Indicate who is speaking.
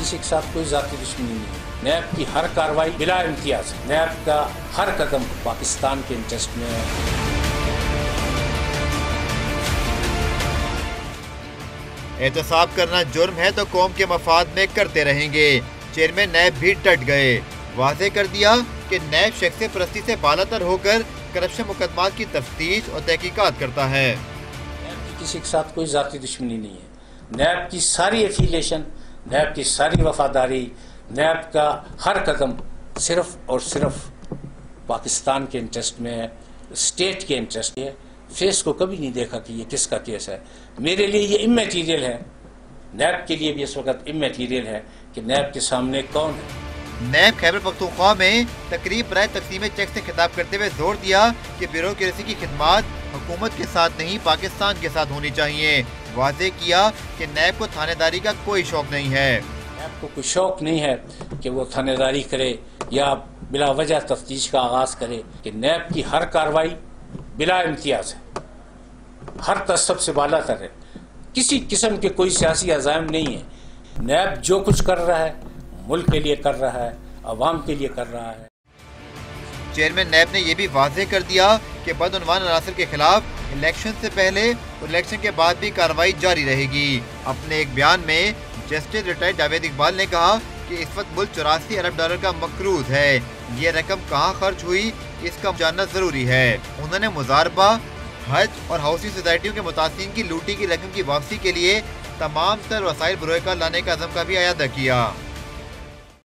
Speaker 1: किसी के साथ कोई ज़ाती दुश्मनी नहीं है। नैब की हर कार्रवाई बिला इम्तियाज है। नैब का हर कदम पाकिस्तान के इंटरेस्ट में है।
Speaker 2: एहतसाब करना जुर्म है तो कौम के मफाद में करते रहेंगे। चेयरमैन नैब भी डट गए, वाज़ेह कर दिया कि नैब शख्स परस्ती से बालातर होकर करप्शन मुकदमात की तफ्तीश और तहकीकात करता है।
Speaker 1: नैब की किसी के साथ कोई ज़ाती दुश्मनी नहीं है। नैब की सारी एफिलिएशन, नैब की सारी वफादारी, नैब का हर कदम सिर्फ और सिर्फ पाकिस्तान के इंटरेस्ट में है, स्टेट के इंटरेस्ट में है। फेस को कभी नहीं देखा कि ये किसका केस है। मेरे लिए ये इमैटीरियल है, नैब के लिए भी इस वक्त इमैटीरियल है कि नैब के सामने कौन है।
Speaker 2: नैब खैबर पख्तूनख्वा में तकरीब बराए तकसीम चेक से खिताब करते हुए जोर दिया कि ब्यूरोक्रेसी की खिदमात हुकूमत के साथ नहीं पाकिस्तान के साथ होनी चाहिए। वाज़ेह किया कि नैब को थानेदारी का कोई शौक नहीं है।
Speaker 1: नैब को कोई शौक नहीं है कि वो थानेदारी करे या बिला वजह तफ्तीश का आगाज करे कि नैब की हर कार्रवाई बिला इम्तियाज है, हर तसब से बाला तर है, किसी किस्म के कोई सियासी अज़ाइम नहीं है। नैब जो कुछ कर रहा है मुल्क के लिए कर रहा है, अवाम के लिए कर रहा है।
Speaker 2: चेयरमैन नैब ने यह भी वाज़ेह कर दिया कि बदउनवान अनासर के खिलाफ इलेक्शन से पहले और इलेक्शन के बाद भी कार्रवाई जारी रहेगी। अपने एक बयान में जस्टिस रिटायर्ड जावेद इकबाल ने कहा कि इस वक्त मुल्क 84 अरब डॉलर का मकरूज है। ये रकम कहाँ खर्च हुई इसका जानना जरूरी है। उन्होंने मुजारबा, हज और हाउसिंग सोसाइटियों के मुतासिन की लूटी की रकम की वापसी के लिए तमाम तर वसाइल बरोए कार लाने का अज़म का भी अयादा किया।